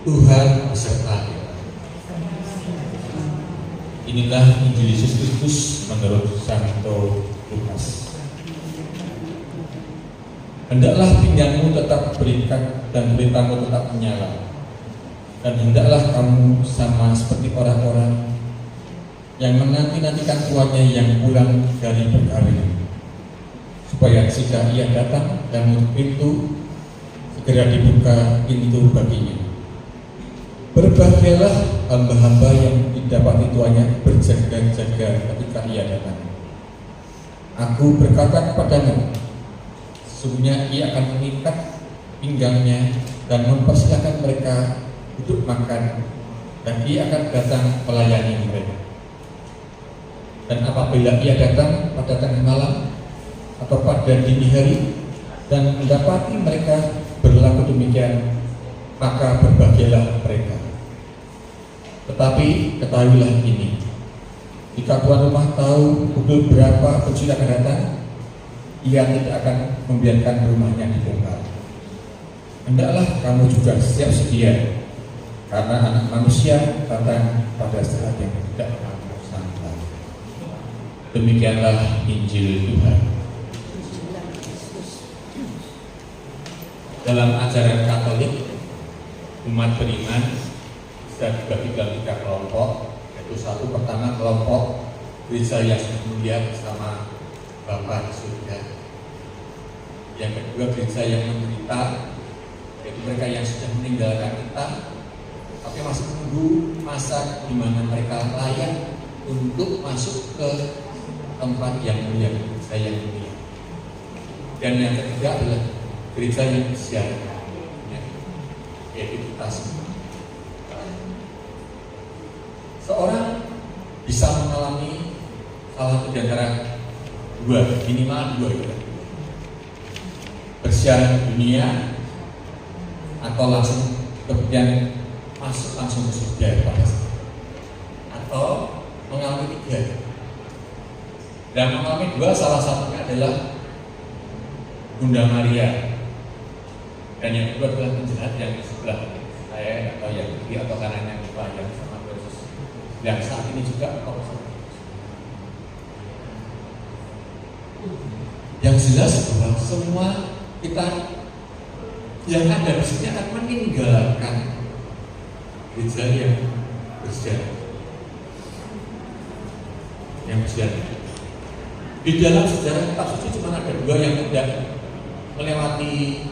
Tuhan beserta kita. Inilah Injil Yesus Kristus menurut Santo Lukas. Hendaklah pinggangmu tetap berikat dan pelitamu tetap menyala, dan hendaklah kamu sama seperti orang-orang yang menanti-nantikan tuannya yang pulang dari berkawin, supaya jika ia datang dan mengetuk pintu, segera dibuka pintu baginya. Berbahagialah hamba-hamba yang didapati tuannya berjaga-jaga ketika ia datang. Aku berkata kepadamu, sesungguhnya ia akan mengikat pinggangnya dan mempersilahkan mereka duduk makan, dan ia akan datang melayani mereka. Dan apabila ia datang pada tengah malam atau pada dini hari dan mendapati mereka berlaku demikian, maka berbahagialah mereka. Tetapi ketahuilah ini, jika tuan rumah tahu pukul berapa pencuri akan datang, ia tidak akan membiarkan rumahnya dibongkar. Hendaklah kamu juga siap sedia, karena Anak Manusia datang pada saat yang tidak kamu sangka. Demikianlah Injil Tuhan. Dalam ajaran Katolik, umat beriman bisa dibagi dalam 3 kelompok, yaitu satu pertama kelompok gereja yang mulia bersama Bapa di surga. Yang kedua gereja yang menderita, yaitu mereka yang sudah meninggalkan kita, tapi masih menunggu masa di mana mereka layak untuk masuk ke tempat yang mulia, gereja yang mulia. Dan yang ketiga adalah gereja yang besar, yaitu kita semua. Seorang bisa mengalami salah satu di antara minimal dua gitu. Bersiar dunia atau langsung kemudian masuk langsung ke surga pada saat, atau mengalami 3. Dan mengalami 2 salah satunya adalah Bunda Maria, dan yang kedua adalah penjahat yang di sebelah saya atau yang kiri atau kanannya yang sama Yesus yang saat ini juga yang jelas bahwa semua kita yang ada di sini akan meninggalkan gereja yang bersejarah, di dalam sejarah kitab suci cuma ada 2 yang tidak melewati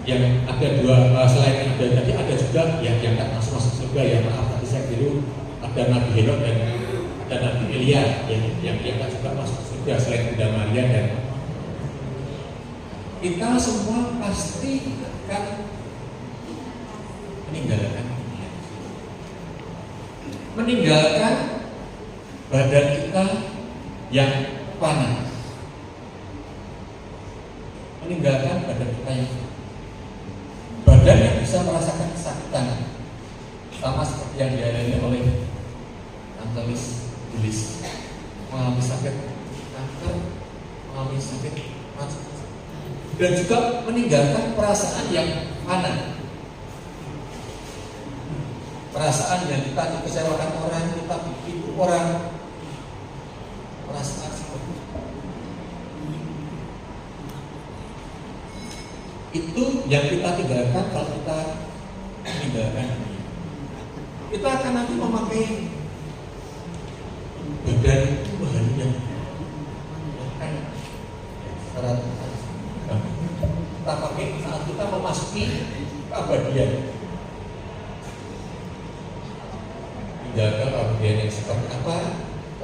yang ada 2 selain yang ada tadi, ada juga yang tak masuk surga. Ya maaf tadi saya keliru, ada Nabi Henok dan ada Nabi Elia yang tak juga masuk surga selain Bunda Maria. Dan kita semua pasti akan meninggalkan badan kita yang fana, meninggalkan badan kita yang bisa merasakan kesakitan, sama seperti yang dialami oleh Antonis Julis, mengalami sakit kanker, mengalami sakit macam-macam, dan juga meninggalkan perasaan yang fana, perasaan yang kita dikecewakan orang, kita ditipu orang, perasaan seperti itu yang kita tinggalkan. Kalau kita meninggalkan ini, kita akan nanti memakai badan Tuhan yang syarat kita pakai saat kita memasuki keabadian. Tinggalkan keabadian yang seperti apa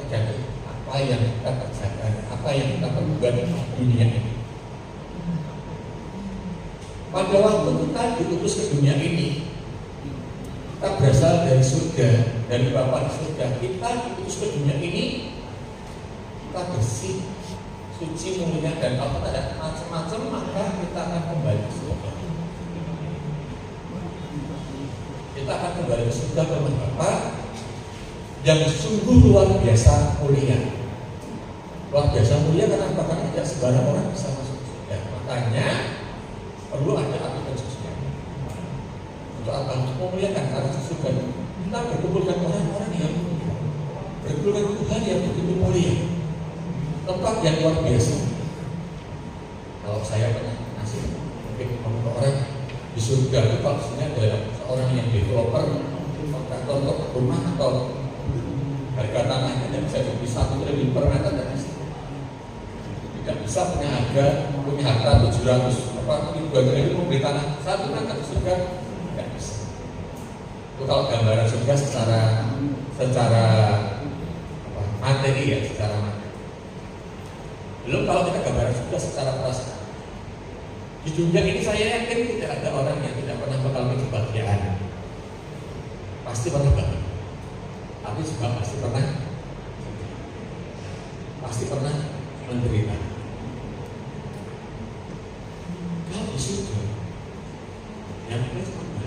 terjadi, apa yang kita kerjakan, apa yang kita perbuat di dunia ini. Pada waktu kita diutus ke dunia ini, kita berasal dari surga, dari Bapa di surga. Kita diutus ke dunia ini, kita bersih, suci, mulia, dan kalau ada macam-macam, maka kita akan kembali ke surga. Kita akan kembali ke surga bersama Bapa yang sungguh luar biasa mulia. Luar biasa mulia karena bahkan tidak sembarang orang bisa masuk surga. Makanya perlu ada aturan sosial. memuliakan karena sesudah kita berkumpulkan orang-orang yang berkumpulkan Tuhan yang begitu mulia, tempat yang luar biasa. Kalau saya pernah ngasih mungkin ke orang di surga itu kalau ada seorang yang developer kontraktor untuk rumah atau harga tanahnya tidak bisa jadi 1 triliun per meter dan tidak bisa punya harta 700 ribuan triliun membeli tanah 1 meter di surga, tidak bisa. Itu kalau gambaran surga secara materi ya, secara materi. Belum kalau kita gambaran surga secara perasaan. Di dunia ini saya yakin tidak ada orang yang tidak pernah mengalami kebahagiaan. Pasti pernah bahagia, tapi juga pasti pernah menderita. Kalau di surga, yang kita cuma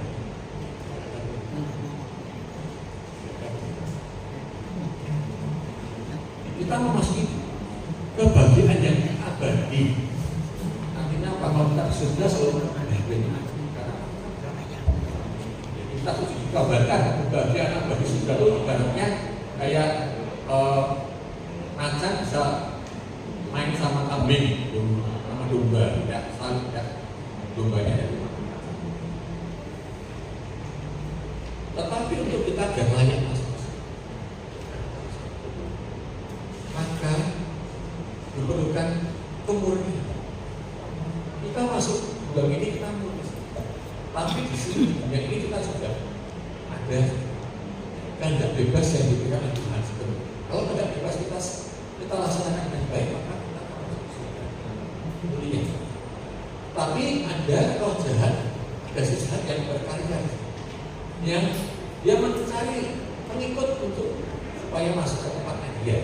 kita memasuki kebahagiaan yang abadi. Artinya apa? Kalau kita surga selalu kita sudah dikabarkan kebahagiaan abadi surga itu ibaratnya kayak macan bisa main sama kambing, sama domba, tidak saling tidak dombanya dari mana. Tetapi untuk kita agar layak masuk, maka diperlukan kemurnian. Kita masuk dalam ini kita murni, tapi di sini dunia ini kita sudah ada kehendak bebas yang diberikan oleh Tuhan sebenarnya. Kalau kehendak bebas kita laksanakan dengan baik, maka kita akan masuk surga. Mulia. Tapi ada roh jahat, ada si jahat yang berkarya, yang dia mencari pengikut untuk supaya masuk ke tempatnya dia.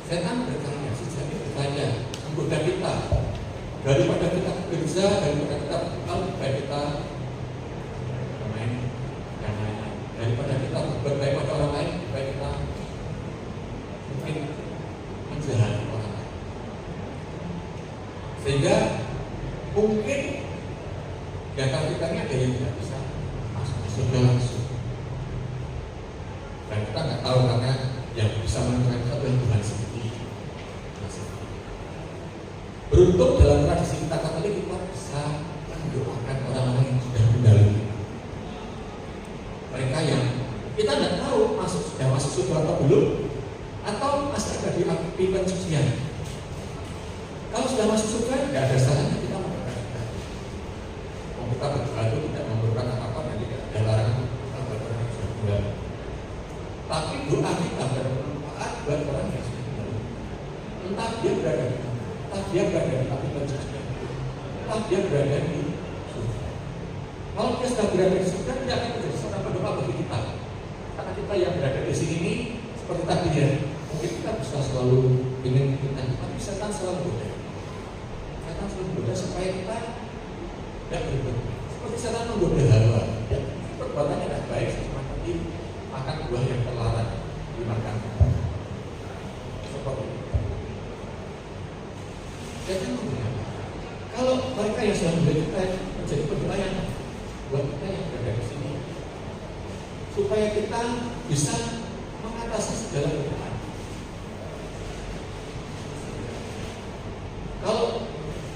Setan berkarya, si jahat berkarya, menggoda kita. Daripada kita bekerja, daripada kita lebih baik kita bermain yang lain. Daripada kita berbaik pada orang lain, lebih baik kita mungkin menjahati orang lain. Sehingga mungkin di antara kita ini ada yang tidak bisa masuk surga langsung. Dan kita nggak tahu karena yang bisa menentukan itu adalah Tuhan sendiri. Beruntung dalam tradisi kita Katolik kita bisa mendoakan orang-orang yang sudah mendahului. Mereka yang kita tidak tahu sudah masuk surga atau belum, atau masih ada di api pensucian. Kalau sudah masuk surga, tidak ada salahnya kita mendoakan. Mau kita berdoa itu tidak memerlukan apa-apa dan tidak ada larangan kita berdoa yang sudah mendahului. Tapi doa kita bermanfaat buat orang yang sudah mendahului. Entah dia berada di mana, entah dia berada di api pensucian, entah dia berada di surga. Kalau dia sudah berada di surga, tidak akan menjadi seorang pendoa bagi kita. Karena kita yang berada di sini ini seperti tadi ya, mungkin kita bisa selalu ingin kita, tapi setan selalu goda. Setan selalu goda supaya kita tidak berbuat. Seperti setan menggoda Hawa, ya, perbuatannya tidak baik, cuma tadi makan buah yang terlarang dimakan. Seperti itu. Jadi kalau mereka yang sudah memberi kita menjadi pendoa yang buat kita yang berada di sini, supaya kita bisa mengatasi segala keadaan. Kalau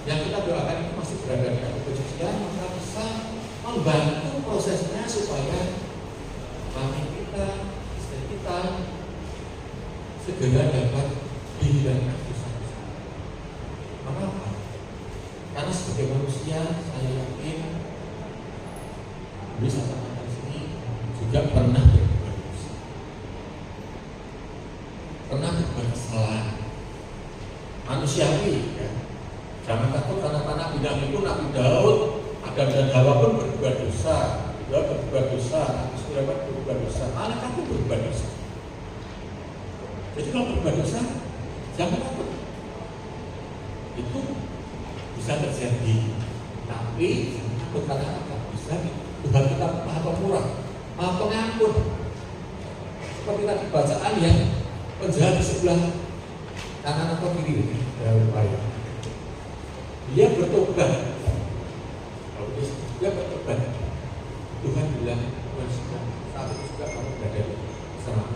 yang kita doakan itu masih berada di api pensucian, maka bisa membantu prosesnya supaya suami kita, istri kita segera dapat dihilangkan dosa-dosa. Mengapa? Karena sebagai manusia saya yakin bisa sampai di sini juga pernah berbuat dosa, pernah berbuat kesalahan manusiawi ya. Jangan takut karena Nabi itu Nabi Daud, Adam dan Hawa pun berbuat dosa, berbuat dosa, Nabi Sulaiman berbuat dosa, anak aku berbuat dosa. Jadi kalau berbuat dosa, jangan takut. Itu bisa terjadi, tapi jangan takut karena apa? Bisa Tuhan kita maha pemurah, maha pengampun. Seperti tadi bacaan yang penjahat di sebelah kanan atau kiri ya, upaya. dia bertobat. Kalau dia bertobat, Tuhan bilang, Tuhan sudah saat itu juga kamu berada bersama aku.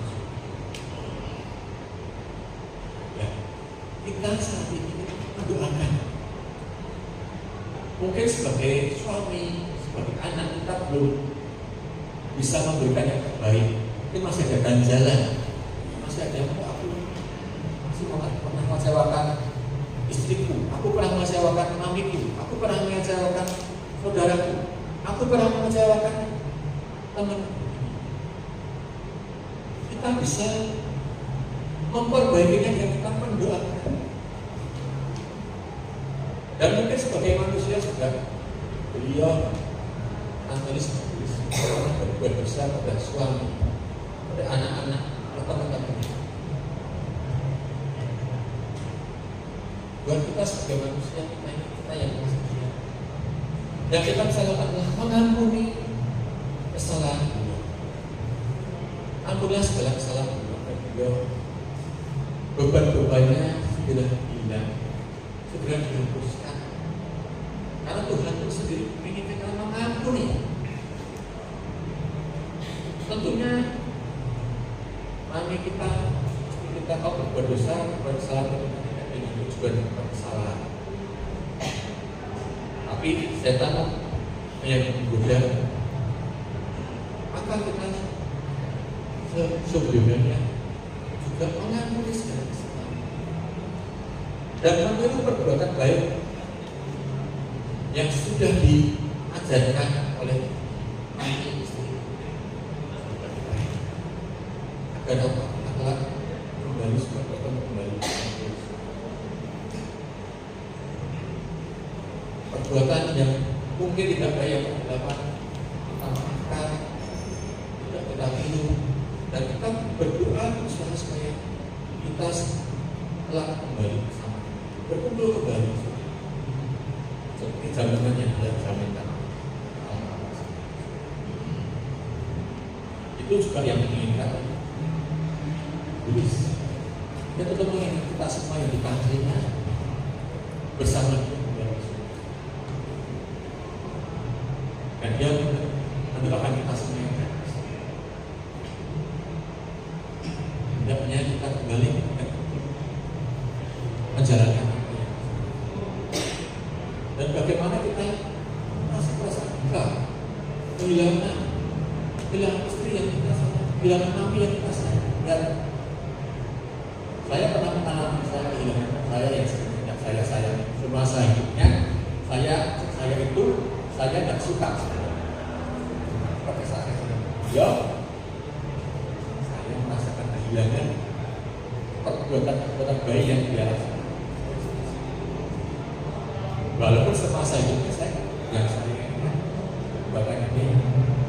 Ya, kita saat ini mendoakan. Mungkin sebagai suami, sebagai anak kita belum bisa memberikan yang terbaik. Mungkin masih ada ganjalan, masih ada aku masih pernah mengecewakan istriku, aku pernah mengecewakan mamiku, aku pernah mengecewakan saudaraku, aku pernah mengecewakan teman. Kita bisa memperbaikinya dengan kita mendoakan. Dan mungkin sebagai manusia juga beliau Antonis pernah berbuat dosa pada suami, pada anak-anak, atau teman-teman. Buat kita sebagai manusia, kita yang manusia. Yang kita bisa lakukan adalah mengampuni kesalahan beliau. Ampunilah segala kesalahan beliau. Beban-bebannya segera hilang, segera dihapuskan. Karena Tuhan itu sendiri ingin kita mengampuni. Tentunya mari kita tahu berbuat dosa, berbuat salah dengan tujuan kesalahan. Tapi setan yang menggoda, maka kita sebelumnya juga mengampuni segala kesalahan dan meniru perbuatan baik yang sudah diajarkan oleh istri agar apa? Agar kembali kembali perbuatan yang mungkin tidak baik yang dapat kita maafkan, tidak kita tiru, dan kita berdoa berusaha supaya kita telah kembali bersama, berkumpul kembali. Seperti jaminan yang telah dijaminkan. Itu juga yang diinginkan Iblis. Dia tetap mengingat kita semua yang dipanggilnya bersama dia. Dan dia mendoakan kita semua yang hendaknya kita kembali menjalankan apa yang dan bagaimana kita merasa duka, kehilangan istri yang kita sayang, kehilangan mami yang kita sayang. Dan saya pernah mengalami saya kehilangan saya yang sebenarnya saya sayang semasa hidupnya. Saya itu saya tidak suka pada saat saya merasakan kehilangan perbuatan baik yang dia lakukan. Walaupun semasa hidupnya saya bahkan ini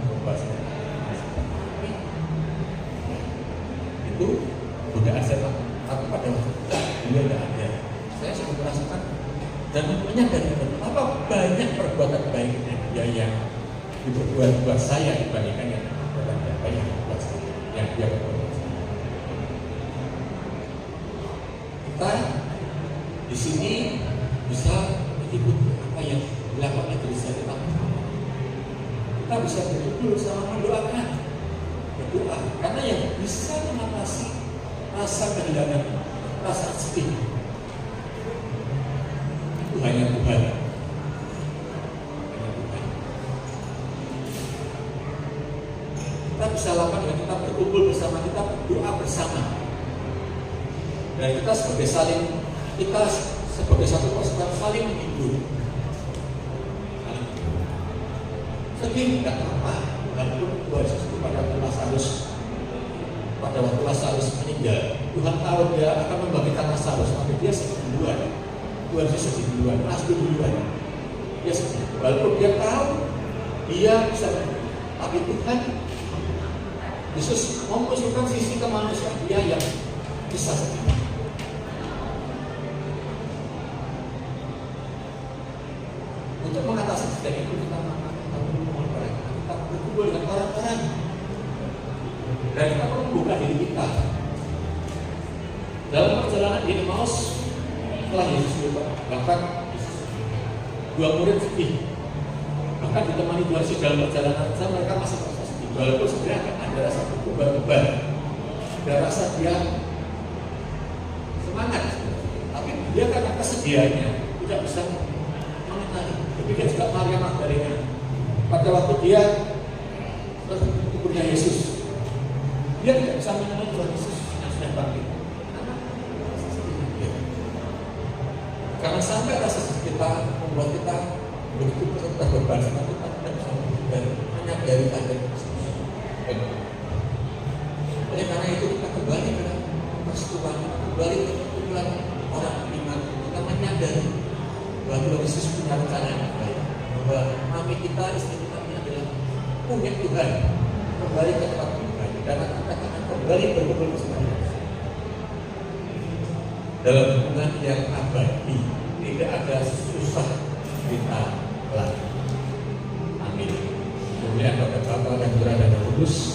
membuat saya itu godaan setan, tapi pada waktu dia tidak ada. Saya sudah merasakan dan menyadari betapa banyak perbuatan baiknya dia yang diperbuat buat saya dibandingkan yang perbuatan baik yang diperbuat saya, yang dia perbuat. Kita di sini bisa mengikuti apa yang dilakukan gereja kita. Kita bisa berkumpul sama mendoakan, berdoa, karena yang bisa mengatasi rasa kehilangan, rasa sedih itu hanya Tuhan. Kita bisa lakukan dengan kita berkumpul bersama, kita berdoa bersama, dan kita sebagai satu pasukan saling menghibur. Sedih tidak apa-apa, walaupun Tuhan Yesus pada waktu Lazarus meninggal, Tuhan tahu dia akan membangkitkan Lazarus, tapi dia sedih duluan. Tuhan Yesus sedih duluan, pasti duluan. Dia sedih, walaupun dia tahu dia bisa, tapi Tuhan Yesus memunculkan sisi kemanusiaan dia yang bisa sedih. Untuk mengatasi sedih itu kita berkumpul dengan orang-orang dan kita perlu membuka diri kita dalam perjalanan di Emmaus. Setelah Yesus bahkan Dua murid sedih. Bahkan ditemani Tuhan Yesus dalam perjalanan saya, mereka masih merasa sedih. Walaupun sebenarnya ada rasa beban-beban, ada rasa dia semangat, tapi dia karena kesedihannya tidak bisa mengetahui. Demikian juga Maria Magdalena. Pada waktu dia kuburnya Yesus, dia tidak bisa mengenal Tuhan Yesus yang sudah bangkit. Karena sampai rasa sedih kita membuat kita begitu terbeban, sama kita tidak bisa menyadari keadaan Yesus. Oleh karena itu kita kembali ke persekutuan, kembali ke kumpulan orang beriman, kita menyadari bahwa Tuhan Yesus punya rencana yang baik, bahwa kami kita, istri kita ini adalah punya Tuhan. Kembali ke tempat Tuhan dan kita akan kembali berkumpul bersama Dia dalam hubungan yang abadi. Tidak ada susah kita lagi. Amin. Kemudian pada Bapa dan Putra dan Roh Kudus.